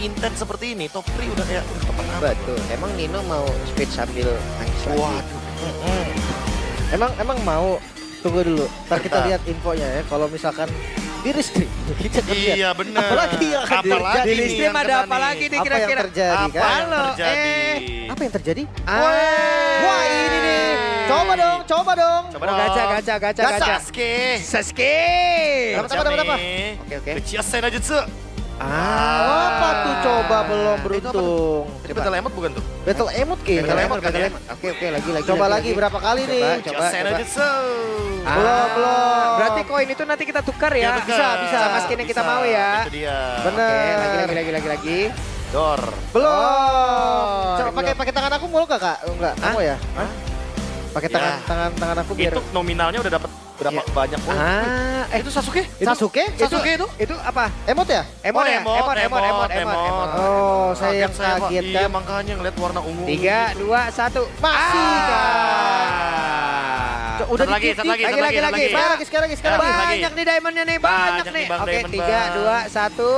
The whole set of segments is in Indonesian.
intens seperti ini, top 3 udah kayak teman apa? Betul. Emang Nino mau speed sambil nangis lagi? Waduh. Emang mau. Tunggu dulu. Ntar kita Bentar. lihat infonya ya. Kalau misalkan di restream kita akan lihat. Iya benar. Apalagi yang akan Apalagi terjadi. nih Di stream yang ada kena apa nih? lagi nih Apa yang kira-kira? terjadi Apa kan? yang Halo, terjadi? Apa yang terjadi? Ah. Wah ini nih. Coba dong, coba dong. Coba Oh, dong. gacha. Sasuke. Sasuke. Dapat. Oke oke. Uchiha Senjutsu. Apa tuh coba belum beruntung. Ini battle emot bukan tuh? Battle emot kayaknya. Battle emot kan ya? Oke, lagi. Coba lagi berapa kali nih? Uchiha Coba. Senjutsu. Belum. Berarti koin itu nanti kita tukar ya. Iya, tukar. Bisa. Sama skin yang kita mau ya. Itu dia. Bener. Oke, lagi. Dor. Belum. Oh, Coba belum. pakai tangan aku mau Kak? Enggak, Hah? mau ya? Pakai Ya. tangan aku biar Itu nominalnya udah dapat berapa Iya. banyak poin? Ah, Itu Sasuke? Sasuke? Sasuke itu? Itu apa? Emot ya? Emot ya? emot. Oh, saya yang saya kaget Iya, kan. makanya ngeliat warna ungu. 3, 2, 1. Masih Ah. Udah Satu lagi, dikit, satu lagi, lagi, satu lagi. Sekali lagi, sekali lagi. Ya, lagi. Banyak nih diamondnya nih, banyak Banyak nih. nih, Bang Oke, Diamond, 3, Bang. 2, 1.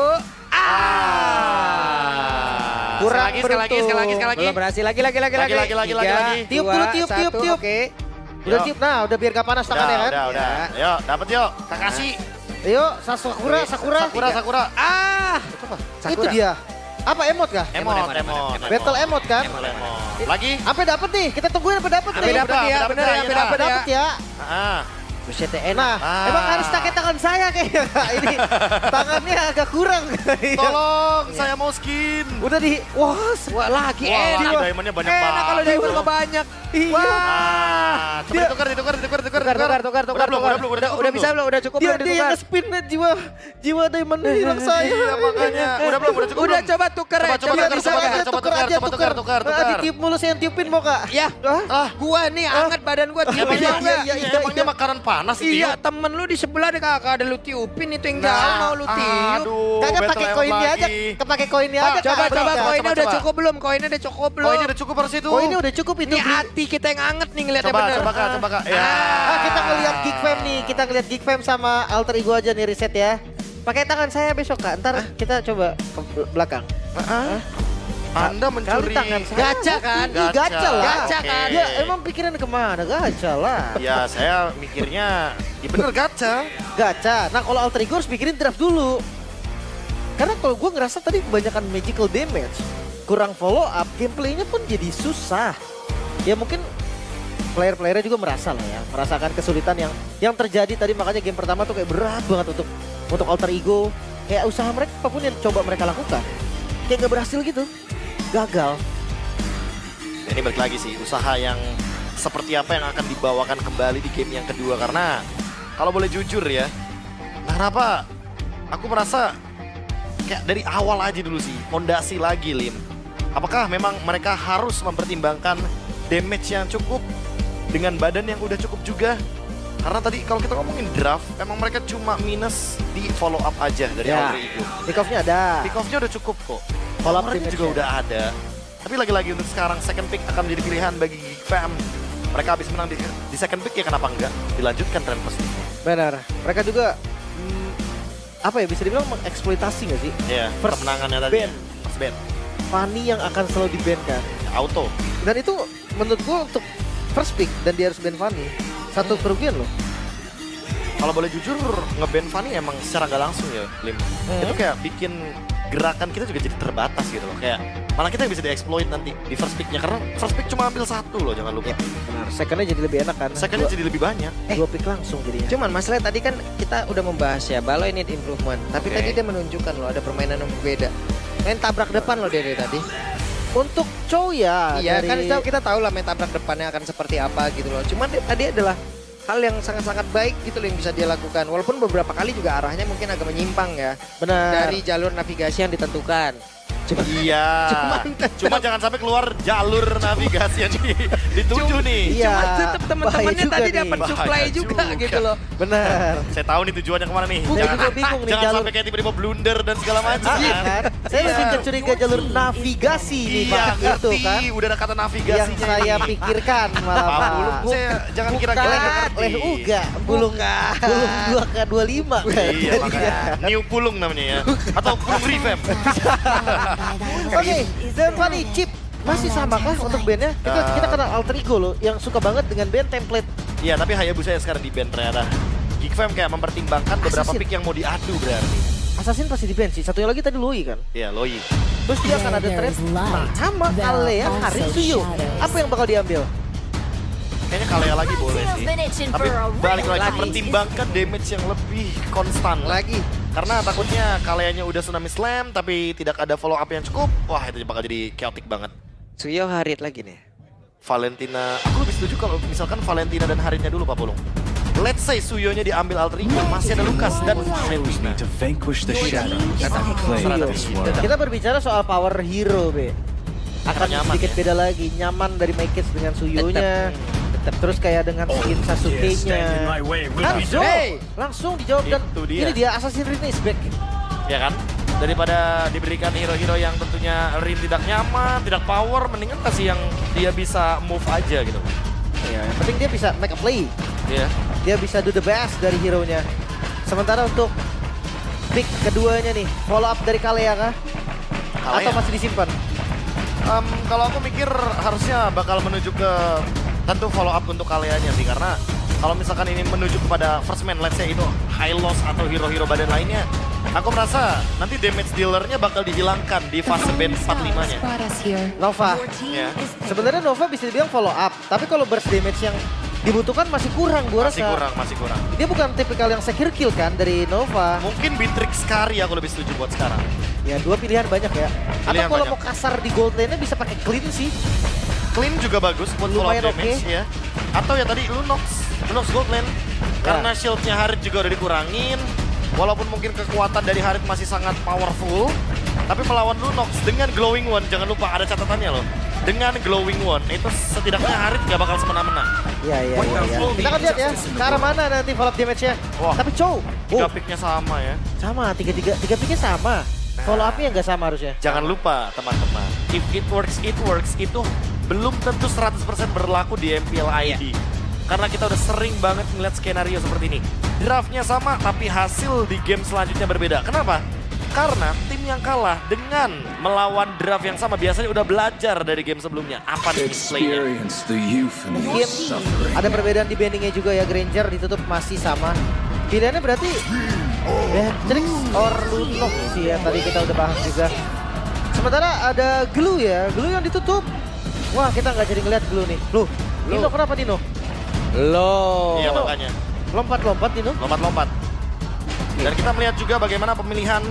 Kurang sekali lagi. Belum berhasil. Lagi. Lagi. Tiup dulu, tiup. Oke. Udah Yuk. tiup, nah udah biar gak panas tangannya kan. Udah. Ayo, dapat yuk. Kakashi. Ayo, Sakura. Ah. Itu dia. Apa emot kah? Emot. Battle emot kan? Emot. Lagi. Sampai dapet nih, kita tungguin sampai dapet Sampai nih. dapet ya, Udah, bener ya, udah, sampai iya. dapet ya. Dapet ya. Ah. Buset ya, Nah, Ah. emang harus pakai tangan saya kayaknya Kak. Ini tangannya agak kurang. Tolong, saya mau skin. Udah di, wah, Wah, lagi Wah, enak. lagi diamondnya banyak Enak banget. kalau diamond nggak banyak. iya. Ah, coba Dia- ditukar. Tukar. Udah bisa belum? Udah cukup Dia belum dia yang ditukar? nge-spin jiwa diamondnya hilang saya. Iya, makanya. Udah belum? Udah cukup Udah belum? coba tukar ya. Coba Coba tukar, bisa coba nggak? tukar. Tukar. Ah, ditiup mulu saya yang tiupin mau Kak. Ya, Ah, gua nih anget badan gua tiupin iya, mau nggak? iya, Iya, emangnya makanan panas itu. Iya, temen lu di sebelah deh kakak ada lu tiupin itu yang Nah, jauh mau lu tiup. Aduh, Kagak battle pakai emot koinnya aja, lagi. kepake koinnya Pak, aja Kak. Coba coba, koinnya udah coba. cukup belum? Koinnya udah cukup belum? Oh, ini udah cukup harus itu. Koinnya udah cukup itu. Ini Bri. hati kita yang anget nih ngeliatnya Coba, bener. coba Kak. Ya. Ah, kita ngeliat Geek Fam nih, kita ngeliat Geek Fam sama Alter Ego aja nih riset ya. Pakai tangan saya besok Kak, ntar kita coba ke belakang. Anda mencuri Kali tangan saya. Gacha kan? Ih, gacha lah. Gacha Oke. kan? Ya emang pikiran kemana? Gacha lah. Ya, saya mikirnya, ya bener gacha. Gacha. Nah kalau Alter Ego harus pikirin draft dulu. Karena kalau gue ngerasa tadi kebanyakan magical damage. Kurang follow up, gameplaynya pun jadi susah. Ya mungkin player-playernya juga merasa lah ya. Merasakan kesulitan yang terjadi tadi, makanya game pertama tuh kayak berat banget untuk Alter Ego. Kayak usaha mereka apapun yang coba mereka lakukan, kayak gak berhasil gitu. Gagal. Ini balik lagi sih, usaha yang seperti apa yang akan dibawakan kembali di game yang kedua. Karena kalau boleh jujur ya, kenapa aku merasa kayak dari awal aja dulu sih, fondasi lagi Lim. Apakah memang mereka harus mempertimbangkan damage yang cukup dengan badan yang udah cukup juga? Karena tadi kalau kita ngomongin draft, emang mereka cuma minus di follow up aja dari Ya. Alter Ego. Pick off-nya ada. Pick off-nya udah cukup kok. Follow up Armornya juga damage-nya. udah ada. Tapi lagi-lagi untuk sekarang second pick akan menjadi pilihan bagi Geek Fam. Mereka habis menang di second pick ya kenapa enggak? Dilanjutkan tren positifnya. Benar. Mereka juga apa ya, bisa dibilang mengeksploitasi nggak sih? Iya, First kemenangannya tadi. ban. First ban. Fanny yang akan selalu di-ban kan. Auto. Dan itu menurut gue untuk first pick dan dia harus ban Fanny. Satu kerugian loh. Kalau boleh jujur, nge-ban Fanny emang secara nggak langsung ya, Lim. Itu kayak bikin gerakan kita juga jadi terbatas gitu loh. Kayak malah kita bisa di-exploit nanti di first pick-nya. Karena first pick cuma ambil satu loh, jangan lupa. Ya, benar. Secondnya jadi lebih enak kan. Second-nya jadi lebih banyak. dua pick langsung jadinya. Cuman masalah tadi kan kita udah membahas ya, Baloi need improvement. Tapi Oke. tadi dia menunjukkan loh ada permainan yang berbeda. Main tabrak depan loh dari tadi. Untuk Chow ya. Iya dari- kan kita tahu lah main tabrak depannya akan seperti apa gitu loh. Cuman tadi adalah hal yang sangat-sangat baik gitu loh yang bisa dia lakukan. Walaupun beberapa kali juga arahnya mungkin agak menyimpang ya. Benar. Dari jalur navigasi yang ditentukan. Iya. Cuma jangan sampai keluar jalur navigasi yang dituju nih. Iya, Cuma tetap teman-temannya bahaya juga tadi nih. dapat supply Bahaya juga juga. gitu loh. Benar. Saya tahu nih tujuannya kemana nih. Saya juga bingung nih Jangan jalur. sampai kayak tiba-tiba blunder dan segala macam. Iya kan? kan? Saya lebih ke curiga jalur navigasi nih Iya, Pak. Itu ngerti. kan. Udah ada kata navigasinya. Yang saya nih. pikirkan malah Pak Pak. Bulung, saya jangan kira-kira Bukan. ngerti. Leh uga, bulung Bukan. bulung 2K25 kan. Iya, makanya. New Pulung namanya ya. Atau Pulung Revamp. Oke, dan Fanny Chip masih sama kah untuk bandnya? Kita kenal Alter Ego loh, yang suka banget dengan band template. Iya, tapi Hayabusa ya sekarang di band ternyata. Geekfam kayak mempertimbangkan beberapa Assassin. pick yang mau diadu berarti. Assassin pasti di band sih, satunya lagi tadi Loi kan. Iya, Loi. Terus dia akan ada trend sama Kalea, Harin, Suyu. Apa yang bakal diambil? Kayaknya Kalea lagi boleh sih. Tapi balik lagi pertimbangkan damage yang lebih konstan. Lagi. Karena takutnya Kaleanya udah Tsunami Slam tapi tidak ada follow up yang cukup. Wah, itu bakal jadi chaotic banget. Suyo Harit lagi nih. Valentina, aku lebih setuju kalau misalkan Valentina dan Harinnya dulu Pak Pulung. Let's say Suyonya diambil Alter Ego, masih ada Lukas dan Valentina. To vanquish the shadows and claim this world. Kita berbicara soal power hero, Be. Akan Nyaman, sedikit ya? beda lagi, nyaman dari My Kids dengan Suyunya. Terus kayak dengan skin Sasuke-nya. Langsung dijawab dan Itu dia. ini dia Assassin Rin is back. Ya kan? Daripada diberikan hero-hero yang tentunya Rin tidak nyaman, tidak power, mendingan kasih yang dia bisa move aja gitu. Ya, yang penting dia bisa make a play. Iya. Dia bisa do the best dari hero-nya. Sementara untuk pick keduanya nih, follow up dari Kalea kah? Kalea. Atau masih disimpan? Kalau aku mikir harusnya bakal menuju ke tentu follow up untuk Kaleanya sih, karena kalau misalkan ini menuju kepada first man, let's say itu Hylos atau hero-hero badan lainnya, aku merasa nanti damage dealernya bakal dihilangkan di fase band 45-nya. Nova. Ya. Sebenarnya Nova bisa dibilang follow up, tapi kalau burst damage yang dibutuhkan masih kurang gua Masih rasa. masih kurang. Dia bukan tipikal yang secure kill kan dari Nova. Mungkin Beatrix Kari aku lebih setuju buat sekarang. Ya dua pilihan banyak ya. Pilihan Atau kalau banyak. mau kasar di gold lane-nya bisa pakai clean sih. Clean juga bagus buat follow up Lumayan damage oke. ya. Atau ya tadi Lunox Gold Lane. Karena shieldnya Harit juga udah dikurangin. Walaupun mungkin kekuatan dari Harit masih sangat powerful, tapi melawan Lunox dengan Glowing One, jangan lupa ada catatannya loh. Dengan Glowing One, itu setidaknya Harit gak bakal semena-mena. Iya. Kita akan lihat ya ke arah mana nanti follow up damage-nya. Wah. Tapi Chow, Tiga picknya sama ya. sama tiga picknya sama. Follow up-nya nggak sama harusnya. Jangan lupa teman-teman, if it works, itu belum tentu 100% berlaku di MPL ID. Karena kita udah sering banget ngeliat skenario seperti ini. Draftnya sama, tapi hasil di game selanjutnya berbeda. Kenapa? Karena tim yang kalah dengan melawan draft yang sama biasanya udah belajar dari game sebelumnya. Apa nih playnya? Experience the youth and Mungkin the suffering. ada perbedaan di bendingnya juga ya. Granger ditutup masih sama. Pilihannya berarti Beatrix or Lunox sih ya, tadi kita udah bahas juga. Sementara ada Glue ya, Glue yang ditutup. Wah, kita nggak jadi ngeliat Glue nih. Loh, Dino kenapa Dino? Loh. Iya makanya, Lompat-lompat Dino. lompat-lompat. Dan kita melihat juga bagaimana pemilihan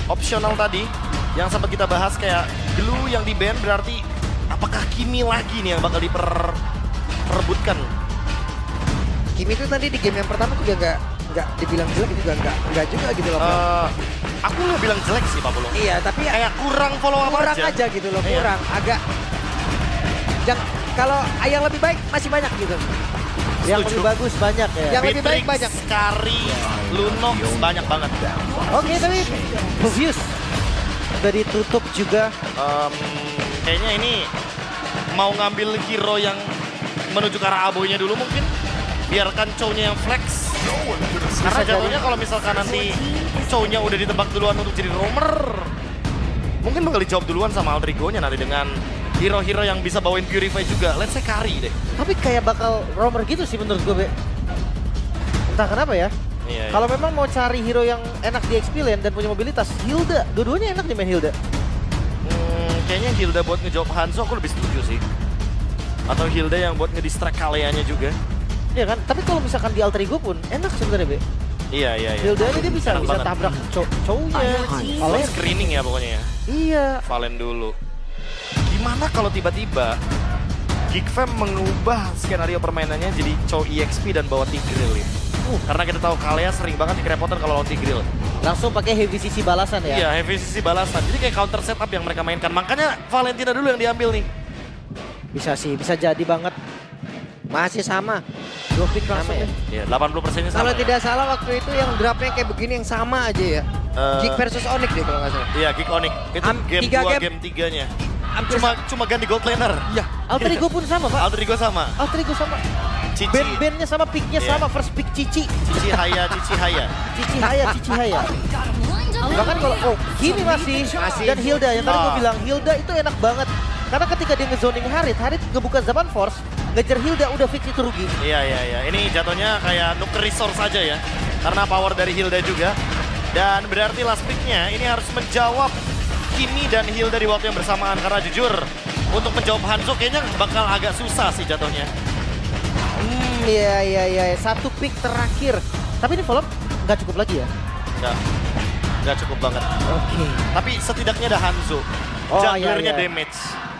opsional tadi yang sempat kita bahas, kayak Glue yang di ban, berarti apakah Kimi lagi nih yang bakal diperebutkan? Kimi itu tadi di game yang pertama juga nggak dibilang jelek juga nggak juga gitu loh. Aku nggak bilang jelek sih Pak Pulung. Iya, tapi ya Kayak kurang follow up kurang aja gitu loh, Iya. kurang agak. Kalau yang lebih baik masih banyak gitu. Yang Setuju. lebih bagus banyak ya. Yang lebih baik Beatrix, banyak. Kari, Lunox banyak banget. Oke, tapi Obvious udah ditutup juga. Kayaknya ini mau ngambil hero yang menuju ke arah Aboynya dulu mungkin. Biarkan Chow-nya yang flex. Karena jadi. jatuhnya kalau misalkan nanti Chow-nya udah ditebak duluan untuk jadi roamer, mungkin bakal dijawab duluan sama Alter Ego-nya nanti dengan hero-hero yang bisa bawain Purify juga. Let's say Kari deh. Tapi kayak bakal roamer gitu sih menurut gue, Be. Entah kenapa ya. Iya, Kalau memang mau cari hero yang enak di XP lane dan punya mobilitas, Hilda. Dua-duanya enak nih main Hilda. Kayaknya Hilda buat ngejawab Hanzo aku lebih setuju sih. Atau Hilda yang buat ngedistract Kaleanya juga. Iya kan? Tapi kalau misalkan di Alter Ego pun enak sebenarnya, Be. Iya. Hilda ini dia bisa Enak banget. tabrak cowoknya. Valen screening ya pokoknya ya. Iya. Valen dulu. Gimana kalau tiba-tiba Geekfam mengubah skenario permainannya jadi Chow EXP dan bawa Tigreal ya. Karena kita tahu Kalea sering banget kerepotan kalau lawan Tigreal. Langsung pakai heavy CC balasan ya. Iya, heavy CC balasan. Jadi kayak counter setup yang mereka mainkan. Makanya Valentina dulu yang diambil nih. Bisa sih, bisa jadi banget. Masih sama. 2 pick langsung ya? ya. Iya, 80%-nya sama. Kalau ya. tidak salah waktu itu yang draftnya kayak begini yang sama aja ya. Geek versus Onyx deh kalau nggak salah. Iya, Geek Onyx. Itu game 2, game 3-nya. Cuma ganti gold laner. Ya. Alter Ego pun sama Pak. Alter Ego sama. Alter Ego sama. Cici. Band-bandnya sama, picknya Iya. sama, first pick Cici. Cici Haya, Cici Haya. Cici Haya, Cici Haya. Bahkan kalau, gini masih. Dan Hilda, yang tadi gue bilang, Hilda itu enak banget. Karena ketika dia ngezoning Harit ngebuka Zaman Force, ngejar Hilda udah fix itu rugi. Iya. Ini jatuhnya kayak nuker resource aja ya. Karena power dari Hilda juga. Dan berarti last pick-nya ini harus menjawab Kimi dan Hilda di waktu yang bersamaan. Karena jujur, untuk menjawab Hanzo kayaknya bakal agak susah sih jatuhnya. Iya. Satu pick terakhir. Tapi ini follow nggak cukup lagi ya? Nggak cukup banget. Oke. Tapi setidaknya ada Hanzo. Oh, Junglernya iya. damage.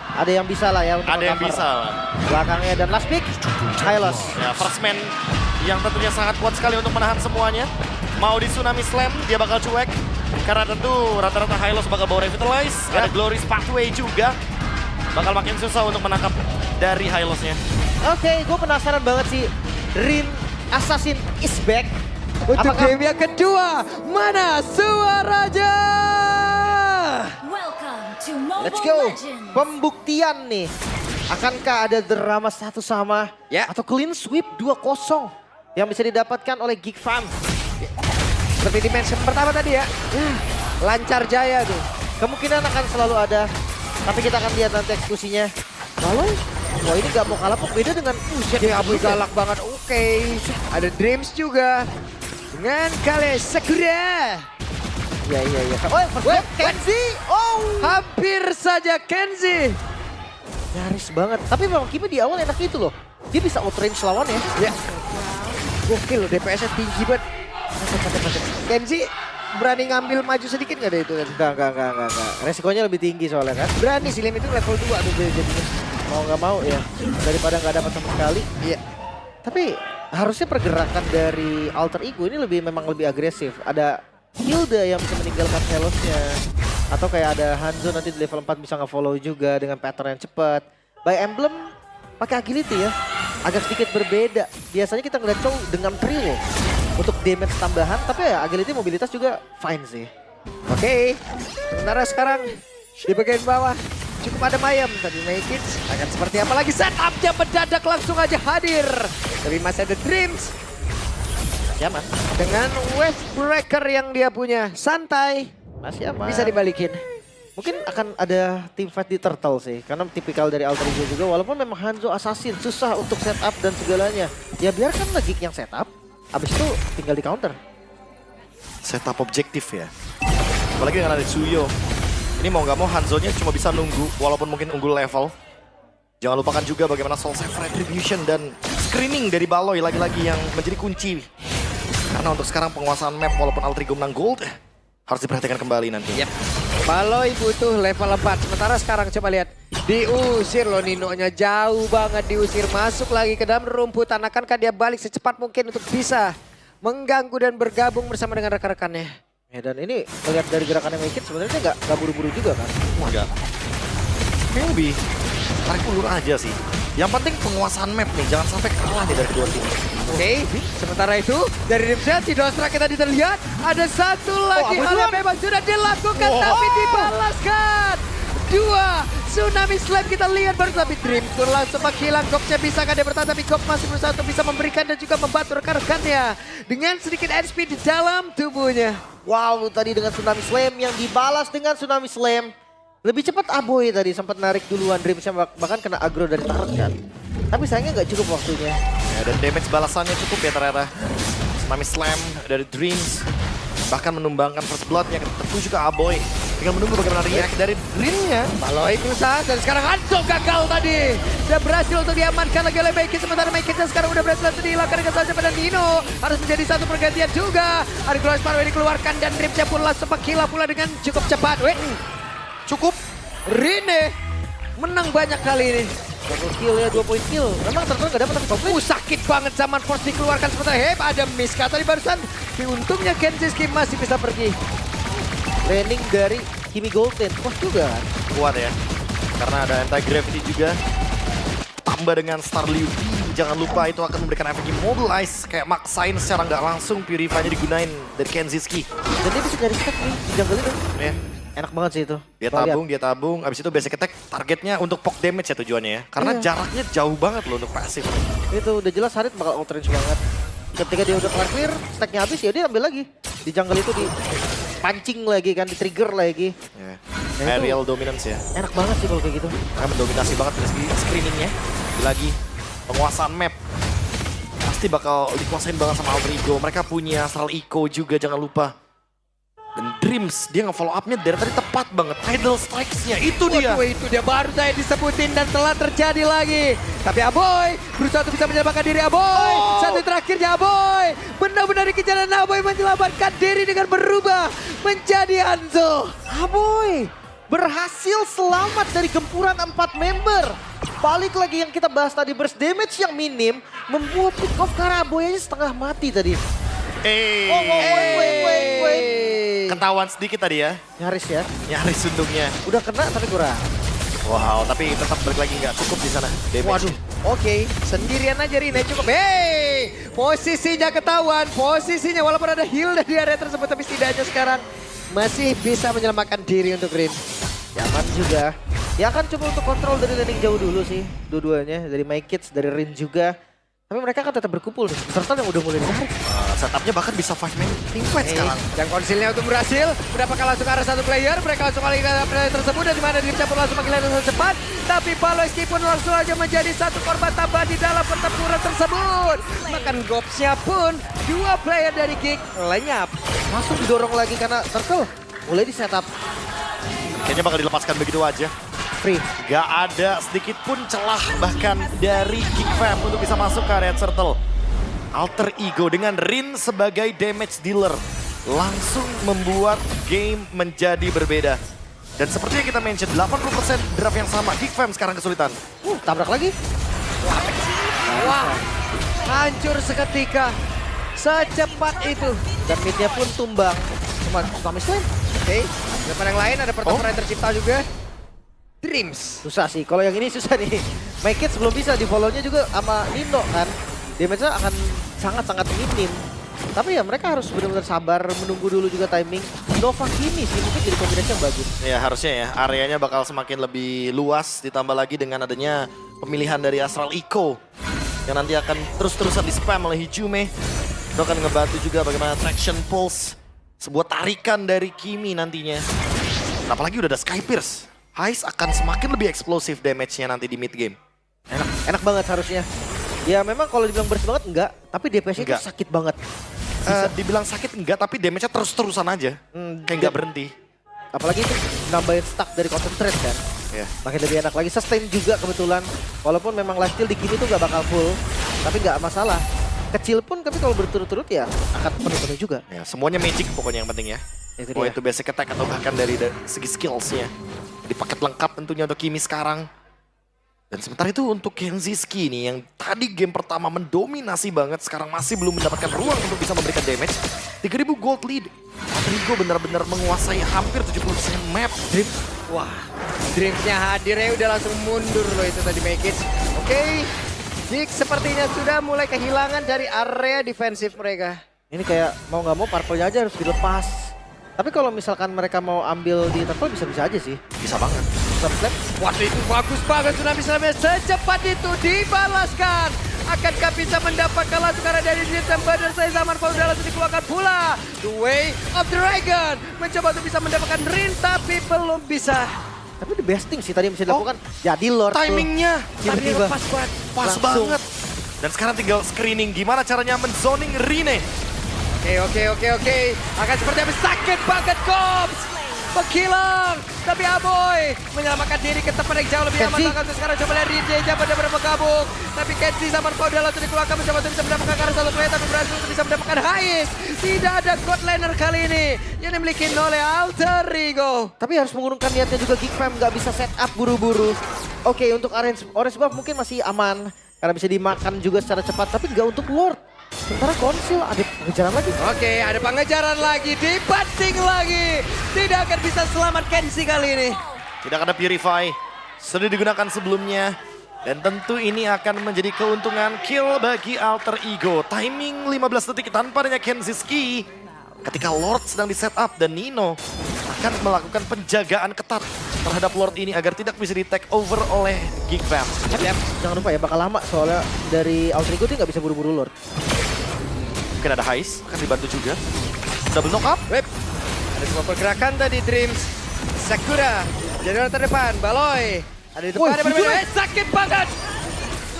Ada yang bisa lah ya untuk Ada yang cover. bisa lah. Belakangnya dan last pick, Hylos. Ya, first man yang tentunya sangat kuat sekali untuk menahan semuanya. Mau di Tsunami Slam, dia bakal cuek. Karena tentu rata-rata Hylos bakal bawa Revitalize. Ada Glory's Pathway juga. Bakal makin susah untuk menangkap dari Hylosnya. Oke, gue penasaran banget sih. Rin Assassin is back. Untuk Apakah- game yang kedua, mana suaranya? Welcome to Mobile Let's go. Legends. Pembuktian nih. Akankah ada drama 1 sama Ya. atau clean sweep 2-0 yang bisa didapatkan oleh Geekfam? Seperti di match pertama tadi ya. Lancar jaya tuh. Kemungkinan akan selalu ada. Tapi kita akan lihat nanti eksekusinya. Lalu, wah ini gak mau kalah kok, beda dengan Jadi Abu galak banget. Oke. Ada Dreams juga. Dengan Kale Sakura. Iya. Oh, first Wait, blood, Kenzie. Oh, Hampir saja Kenzie. nyaris banget. Tapi memang Kimi di awal enak itu loh. Dia bisa outrange lawannya. Ya. Gokil loh, DPS-nya tinggi banget. Kenzie berani ngambil maju sedikit nggak deh itu kan? Enggak. Resikonya lebih tinggi soalnya kan. Berani sih, itu level 2 tuh jadinya. Mau nggak mau ya. Daripada nggak dapat sama sekali. Iya. Tapi harusnya pergerakan dari Alter Ego ini memang lebih agresif. Ada Hilda yang bisa meninggalkan Helosnya. Atau kayak ada Hanzo nanti di level 4 bisa nge-follow juga dengan pattern yang cepat. By Emblem pakai agility ya. Agak sedikit berbeda. Biasanya kita ngeliat Chow dengan Trio untuk damage tambahan. Tapi ya agility mobilitas juga fine sih. Oke. Sementara sekarang di bagian bawah cukup ada Mayem. Tapi Maykins akan seperti apa lagi? Setupnya mendadak langsung aja hadir. Tapi masih ada Dreams. Masih aman. Dengan Wave Breaker yang dia punya. Santai. Masih aman. Bisa dibalikin. Mungkin akan ada team fight di Turtle sih. Karena tipikal dari Alter Ego juga. Walaupun memang Hanzo Assassin susah untuk setup dan segalanya. Ya biarkanlah Geek yang setup. Abis itu tinggal di counter. Setup objektif ya. Apalagi dengan ada Tsuyo. Ini mau nggak mau Hanzo-nya cuma bisa nunggu walaupun mungkin unggul level. Jangan lupakan juga bagaimana Soul Save Retribution dan screening dari Baloi lagi-lagi yang menjadi kunci. Karena untuk sekarang penguasaan map walaupun Alter Ego menang gold harus diperhatikan kembali nanti. Yep. Baloi butuh level 4. Sementara sekarang coba lihat. Diusir loh Nino-nya. Jauh banget diusir. Masuk lagi ke dalam rumputan. Akankah dia balik secepat mungkin untuk bisa mengganggu dan bergabung bersama dengan rekan-rekannya. Ya dan ini melihat dari gerakannya Maykins sebenarnya nggak buru-buru juga kan. Enggak. Kayaknya lebih tarik ulur aja sih. Yang penting penguasaan map nih. Jangan sampai kalah nih dari kedua tim. Oke, sementara itu dari Rimset di Dostra kita dilihat ada satu lagi hal yang memang sudah dilakukan tapi dibalaskan. 2 Tsunami Slam kita lihat baru tapi Dream pun langsung menghilang. Gopnya bisa kan dia bertahan tapi Gop masih berusaha untuk bisa memberikan dan juga membantu rekan-rekannya dengan sedikit HP di dalam tubuhnya. Wow, tadi dengan Tsunami Slam yang dibalas dengan Tsunami Slam. Lebih cepat Aboy tadi sempat narik duluan Dreamsnya bahkan kena aggro dari turret kan. Tapi sayangnya nggak cukup waktunya. Ya, dan damage balasannya cukup ya ternyata. Tsunami Slam dari Dreams. Bahkan menumbangkan First Blood-nya tentu juga Aboy. Tinggal menunggu bagaimana react dari Dream-nya. Baloi berusaha dan sekarang Hanzo gagal tadi. Dan berhasil untuk diamankan lagi oleh Maykins. Sementara Maykins sekarang udah berhasil untuk dihilangkan dengan saja pada Nino. Harus menjadi satu pergantian juga. Ada Glory's Pathway dikeluarkan dan Dreamsnya pun langsung menghilang pula dengan cukup cepat. Cukup. Rine menang banyak kali ini. Double kill ya, 2 point kill. Memang Turtle nggak dapat tapi komplain. Sakit banget zaman Force dikeluarkan sementara Hep ada miss tadi barusan. Tapi untungnya Kenziski masih bisa pergi. Training dari Kimi Golden. Wah juga kan. Kuat ya. Karena ada anti-gravity juga. Tambah dengan Star Liu. Jangan lupa itu akan memberikan efek immobilize. Kayak maksain secara nggak langsung Purify-nya digunain dari Kenziski. Dan dia bisa nyari stack nih di jungle itu. Ya. Enak banget sih itu. Dia tabung. Abis itu basic attack targetnya untuk poke damage ya tujuannya ya. Karena Iya. jaraknya jauh banget loh untuk pasif. Itu udah jelas Harit bakal outrange banget. Ketika dia udah kelar clear, stacknya habis ya dia ambil lagi. Di jungle itu di pancing lagi kan, di trigger lagi. Ya. Nah, itu Aerial dominance ya. enak banget sih kalau kayak gitu. Karena mendominasi banget dari segi screeningnya. Lagi penguasaan map. Pasti bakal dikuasain banget sama Alter Ego. Mereka punya Astral Echo juga jangan lupa. Dan Dreams, dia nge-follow up-nya dari tadi tepat banget. Tidal Strikes-nya, itu dia. Waduh, itu dia baru saya disebutin dan telah terjadi lagi. Tapi Aboy berusaha untuk bisa menyelamatkan diri Aboy. Satu terakhirnya Aboy. Benar-benar dikejar dan Aboy menyelamatkan diri dengan berubah menjadi Hanzo. Aboy berhasil selamat dari gempuran 4 member. Balik lagi yang kita bahas tadi, burst damage yang minim membuat pick off karena Aboy aja setengah mati tadi. Wait. Ketahuan sedikit tadi ya. Nyaris ya. Nyaris untungnya. Udah kena tapi kurang. Wow, tapi tetap balik lagi nggak cukup di sana. Damage. Waduh, oke. Sendirian aja Rine cukup. Hey, posisinya ketahuan. Posisinya walaupun ada heal di area tersebut. Tapi setidaknya sekarang masih bisa menyelamatkan diri untuk Rin. Yaman juga. Ya kan coba untuk kontrol dari laning jauh dulu sih. Dua-duanya. Dari My Kids, dari Rin juga. Tapi mereka kan tetap berkumpul nih. Turtle yang udah mulai ditarik. Setupnya bahkan bisa 5-man team fight sekarang. Dan konsilnya untuk berhasil. Mendapatkan langsung ke arah satu player. Mereka langsung kali ke arah player tersebut. Dan dimana Dream pun langsung menggila dengan cepat. Tapi Paloski pun langsung aja menjadi satu korban tambahan di dalam pertempuran tersebut. Makan gopsnya pun 2 player dari Geek lenyap. Langsung didorong lagi karena Turtle mulai di setup Kayaknya bakal dilepaskan begitu aja. free. Gak ada sedikit pun celah bahkan dari Geek Fam untuk bisa masuk ke area Turtle. Alter Ego dengan Rin sebagai damage dealer langsung membuat game menjadi berbeda. Dan seperti yang kita mention, 80% draft yang sama. Geek Fam sekarang kesulitan. Tabrak lagi. Wah, hancur seketika. Secepat itu. Dan midnya pun tumbang. Cuma Summit Slam. Oke, depan yang lain ada pertempuran yang tercipta juga. Dreams. Susah sih, kalau yang ini susah nih. My Kids belum bisa, di follow-nya juga sama Nino kan. Damage-nya akan sangat-sangat minim. Tapi ya mereka harus benar-benar sabar, menunggu dulu juga timing. Nova Kimi sih mungkin jadi kombinasi yang bagus. Ya harusnya ya, areanya bakal semakin lebih luas. Ditambah lagi dengan adanya pemilihan dari Astral Echo. Yang nanti akan terus-terusan di-spam oleh Hijume. Itu akan ngebantu juga bagaimana Traction Pulse. Sebuah tarikan dari Kimi nantinya. Nah, apalagi udah ada Sky Pierce. Heist akan semakin lebih eksplosif damage-nya nanti di mid game. Enak banget harusnya. Ya memang kalau dibilang bersih banget enggak, tapi DPS-nya itu Enggak. sakit banget. Dibilang sakit enggak, tapi damage-nya terus-terusan aja. Kayak nggak berhenti. Apalagi itu nambahin stack dari concentrate kan. Ya. Makin lebih enak lagi. Sustain juga kebetulan. Walaupun memang lifesteal di Kimi tuh nggak bakal full. Tapi nggak masalah. Kecil pun tapi kalau berturut-turut ya akan penuh-penuh juga. Ya, semuanya magic pokoknya yang penting ya. Itu Mau dia. itu basic attack atau bahkan dari segi skills-nya. Di paket lengkap tentunya untuk Kimi sekarang. Dan sementara itu untuk Kenziski nih yang tadi game pertama mendominasi banget. Sekarang masih belum mendapatkan ruang untuk bisa memberikan damage. 3000 gold lead. Rodrigo benar-benar menguasai hampir 70% map. Wah, Dreams-nya hadir ya udah langsung mundur loh itu tadi Make It. Oke, Geek sepertinya sudah mulai kehilangan dari area defensif mereka. Ini kayak mau nggak mau purple-nya aja harus dilepas. Tapi kalau misalkan mereka mau ambil di Turtle bisa-bisa aja sih. Bisa banget. Subslap. Waduh itu bagus banget Tsunami Slam-nya secepat itu dibalaskan. Akankah bisa mendapatkan langsung karena dari December dan saya zaman Fauda langsung dikeluarkan pula. The Way of the Dragon mencoba untuk bisa mendapatkan Rin tapi belum bisa. Tapi the best thing sih tadi yang bisa dilakukan. Jadi Lord tuh. Timingnya Tiba-tiba. pas banget. pas Langsung. banget. Dan sekarang tinggal screening gimana caranya menzoning Rine. Oke. Akan seperti apa? Sakit banget Cops. Menghilang. Tapi Aboy menyelamatkan diri ke tempat yang jauh lebih aman. Kenzie. Bahkan untuk sekarang coba lihat Rinje aja benar-benar bergabung. Tapi Kenzie sama Fauda langsung dikeluarkan mencoba untuk bisa mendapatkan karena satu play. Tapi berhasil untuk bisa mendapatkan Heist. Tidak ada God Laner kali ini yang dimiliki oleh Alter Ego. Tapi harus mengurungkan niatnya juga Geek Fam nggak bisa set up buru-buru. Oke, untuk orange buff mungkin masih aman. Karena bisa dimakan juga secara cepat, tapi nggak untuk Lord. Sementara Konsil ada pengejaran lagi. Oke, ada pengejaran lagi, dibanting lagi. Tidak akan bisa selamat Kenzie kali ini. Tidak ada Purify, sudah digunakan sebelumnya. Dan tentu ini akan menjadi keuntungan kill bagi Alter Ego. Timing 15 detik tanpa adanya Kenziski. Ketika Lord sedang di setup dan Nino akan melakukan penjagaan ketat terhadap Lord ini agar tidak bisa di take over oleh Geek Fam. Jangan lupa ya, bakal lama soalnya dari Alter Ego dia nggak bisa buru-buru Lord. Mungkin ada Heist, akan dibantu juga. Double knock up. Web, ada sebuah pergerakan tadi Dreams. Sakura jadi orang terdepan, Baloy. Ada di depan, sakit banget.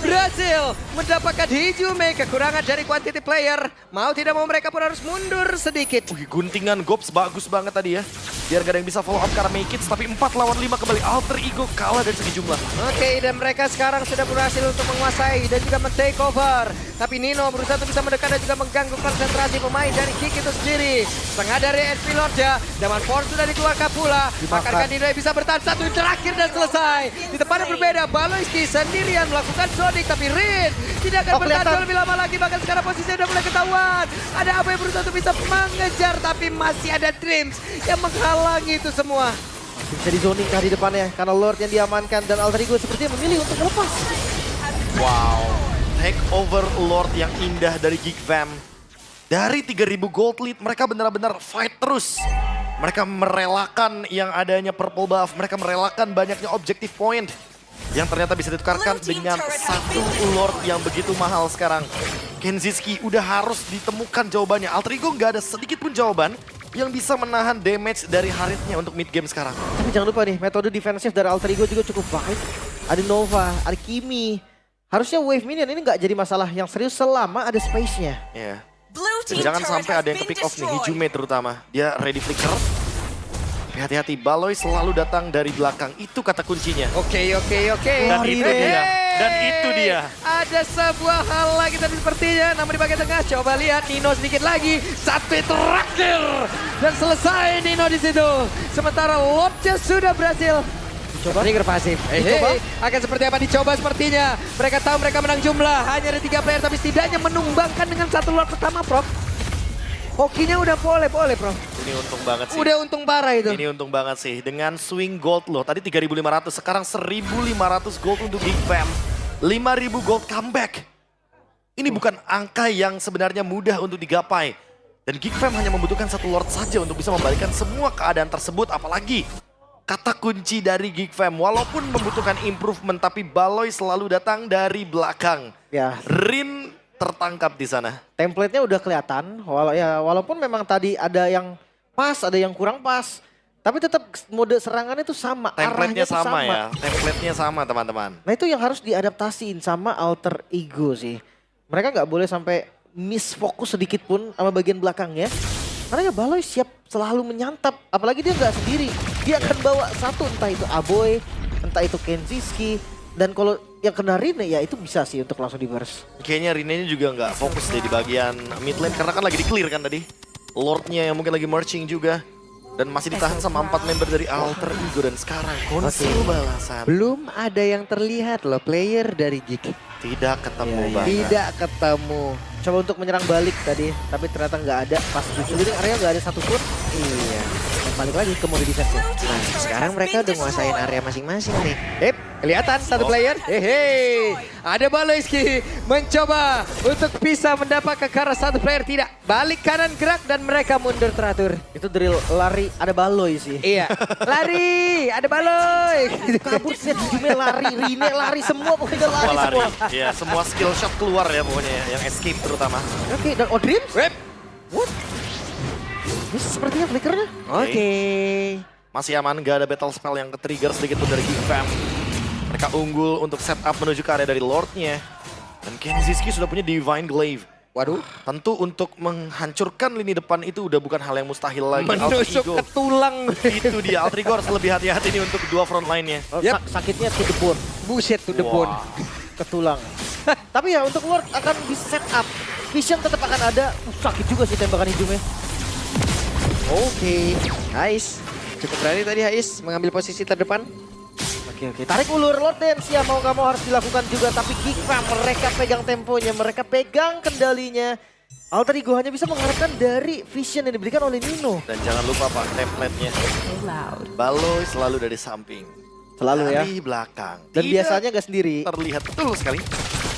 Berhasil mendapatkan Hijume, kekurangan dari quantity player. Mau tidak mau mereka pun harus mundur sedikit. Wih, guntingan Gops bagus banget tadi ya. Biar gak ada yang bisa follow up karena make it. Tapi 4 lawan 5 kembali. Alter Ego kalah dari segi jumlah. Oke, dan mereka sekarang sudah berhasil untuk menguasai dan juga men-take over. Tapi Nino berusaha untuk bisa mendekat dan juga mengganggu konsentrasi pemain dari Geek itu sendiri. Setengah dari SP Lordnya, Daman Force sudah dikeluarkan pula. Akankah Nino yang bisa bertahan satu terakhir dan selesai. Di tempat yang berbeda, Baloyski sendirian melakukan Sonic, tapi Rin tidak akan bertahan lebih lama lagi. Bahkan sekarang posisinya udah mulai ketahuan. Ada apa yang berusaha untuk bisa mengejar, tapi masih ada Dreams yang menghalangi itu semua. Bisa di zoning kah di depannya karena Lord yang diamankan dan Alter Ego sepertinya memilih untuk melepas. Wow. Take over Lord yang indah dari Geek Fam. Dari 3000 gold lead mereka benar-benar fight terus. Mereka merelakan yang adanya purple buff. Mereka merelakan banyaknya objective point. Yang ternyata bisa ditukarkan dengan satu Lord yang begitu mahal sekarang. Kenziski udah harus ditemukan jawabannya. Alter Ego nggak ada sedikit pun jawaban yang bisa menahan damage dari Harithnya untuk mid game sekarang. Tapi jangan lupa nih, metode defensif dari Alter Ego juga cukup baik. Ada Nova, ada Kimi. Harusnya wave minion ini nggak jadi masalah yang serius selama ada space-nya. Ya. Jangan sampai ada yang ke pick off nih, Hijume terutama. Dia ready flicker. Hati-hati, Baloy selalu datang dari belakang. Itu kata kuncinya. Oke. Dan itu dia. Dan itu dia. Ada sebuah hal lagi tapi sepertinya. Namun di bagian tengah, coba lihat Nino sedikit lagi. Satu terakhir. Dan selesai Nino di situ. Sementara Lordnya sudah berhasil. Coba trigger pasif. Akan seperti apa dicoba sepertinya. Mereka tahu mereka menang jumlah. Hanya ada 3 player tapi setidaknya menumbangkan dengan satu Lord pertama, Prof. Hokinya udah boleh, Prof. Ini untung banget sih. Udah untung parah itu. Ini untung banget sih. Dengan swing gold loh. Tadi 3.500, sekarang 1.500 gold untuk Geek Fam. 5.000 gold comeback. Ini bukan angka yang sebenarnya mudah untuk digapai. Dan Geek Fam hanya membutuhkan satu Lord saja untuk bisa membalikan semua keadaan tersebut. Apalagi kata kunci dari Geek Fam. Walaupun membutuhkan improvement, tapi Baloy selalu datang dari belakang. Ya. Rin tertangkap di sana. Template-nya udah kelihatan, walaupun memang tadi ada yang pas, ada yang kurang pas. Tapi tetap mode serangannya itu sama, Template-nya arahnya itu sama ya, template-nya sama teman-teman. Nah itu yang harus diadaptasiin sama Alter Ego sih. Mereka nggak boleh sampai miss fokus sedikit pun sama bagian belakangnya. Karena ya Baloy siap selalu menyantap, apalagi dia nggak sendiri. Dia akan bawa satu, entah itu Aboy, entah itu Kenziski. Dan kalau yang kena Rine ya itu bisa sih untuk langsung di burst. Kayaknya Rine-nya juga nggak fokus deh di bagian mid lane karena kan lagi di clear kan tadi. Lordnya yang mungkin lagi marching juga. Dan masih ditahan sama 4 member dari Alter Ego dan sekarang Konsil balasan. Belum ada yang terlihat loh player dari Geek. Tidak ketemu banget. Tidak ketemu. Coba untuk menyerang balik tadi, tapi ternyata nggak ada. Pas di seluruh area nggak ada satupun. Iya. Dan balik lagi ke mode defense. Nah, sekarang mereka udah nguasain area masing-masing nih. Kelihatan satu player. Ada Baloyski mencoba untuk bisa mendapat ke arah satu player. Tidak. Balik kanan gerak dan mereka mundur teratur. Itu drill lari, ada Baloy sih. Iya. Lari, ada Baloy. Kabur set, Hijume lari, Rine lari, semua pokoknya lari Semua lari. semua. Iya, semua skill shot keluar ya pokoknya ya, yang escape terutama. Oke, dan Odrim? Web. What? Ini sepertinya flickernya. Oke. Masih aman, gak ada battle spell yang ke-trigger sedikit pun dari Geek Fam. Mereka unggul untuk setup menuju ke area dari Lordnya. Dan Kenziski sudah punya Divine Glaive. Waduh. Tentu untuk menghancurkan lini depan itu udah bukan hal yang mustahil lagi. Alter Menusuk Ego, ke tulang. itu dia. Alter Ego harus lebih hati-hati nih untuk dua front line-nya. Sakitnya to the bone, Buset to the bone. Wah. ke tulang. Tapi ya untuk Lord akan di set up. Vision tetap akan ada. Sakit juga sih tembakan Hijume. Oke. Ais. Cukup berani tadi Ais mengambil posisi terdepan. Oke. Tarik ulur Lord Dance ya mau gak mau harus dilakukan juga. Tapi Geekfam mereka pegang temponya, mereka pegang kendalinya. Alter Ego hanya bisa mengharapkan dari vision yang diberikan oleh Nino. Dan jangan lupa Pak, template-nya. Baloy selalu dari samping. Selalu ya. Dari belakang. Dan Tidak biasanya gak sendiri. terlihat betul sekali.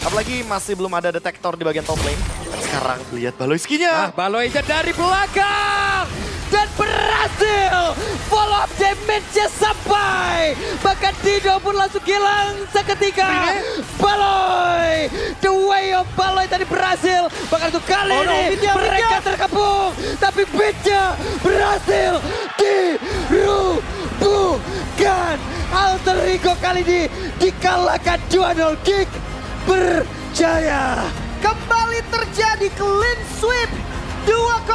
Apalagi masih belum ada detektor di bagian top lane. Dan sekarang lihat Baloyskinya. Baloynya dari belakang dan berhasil follow up damage-nya sampai bahkan Dido pun langsung hilang seketika. Baloy, the way of Baloy tadi berhasil, bahkan untuk kali ini mereka terkepung, tapi beatnya berhasil dirubuhkan. Alter Ego kali ini dikalahkan 2-0. Geek berjaya. Kembali terjadi clean sweep. 2-0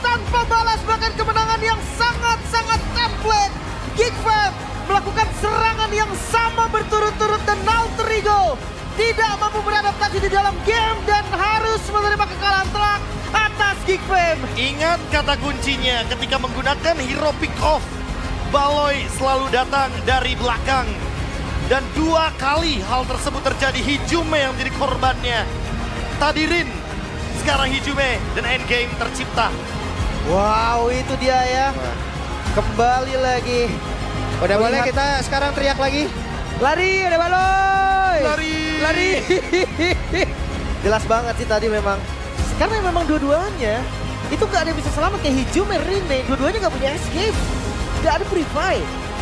tanpa balas, bahkan kemenangan yang sangat-sangat template. Geekfam melakukan serangan yang sama berturut-turut dan Alter Ego tidak mampu beradaptasi di dalam game dan harus menerima kekalahan telak atas Geekfam. Ingat kata kuncinya ketika menggunakan hero pick off. Baloy selalu datang dari belakang. Dan 2 kali hal tersebut terjadi. Hijume yang menjadi korbannya. Tadirin, sekarang Hijume dan endgame tercipta. Wow, itu dia ya. Kembali lagi. Udah boleh Melihat- kita sekarang teriak lagi. Lari, ada Baloy. Lari. Jelas banget sih tadi memang. Karena memang dua-duanya itu gak ada yang bisa selamat kayak Hijume, Rene. Dua-duanya gak punya escape. Gak ada purify.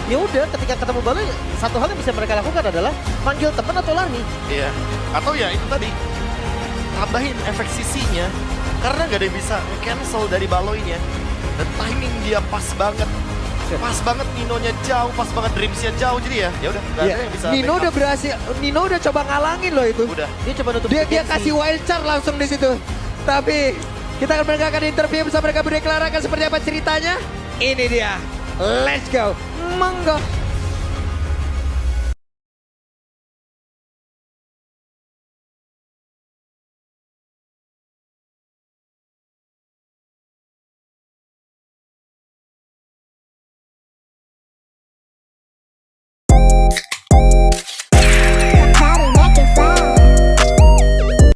Ya udah ketika ketemu Baloy, satu hal yang bisa mereka lakukan adalah manggil teman atau lari. Iya. Atau ya itu tadi. Tambahin efek sisinya. Karena gak ada yang bisa cancel dari Baloynya. Dan timing dia pas banget. Pas banget Ninonya jauh, pas banget Dreamsnya jauh. Jadi ya udah gak ada yang bisa Nino backup. udah berhasil, Nino udah coba ngalangin loh itu. Udah. Dia coba nutup Dia potensi. kasih wild card langsung di situ. Tapi kita akan mendengarkan interview bersama mereka berdeklarasi seperti apa ceritanya. Ini dia. Let's go. Monggo.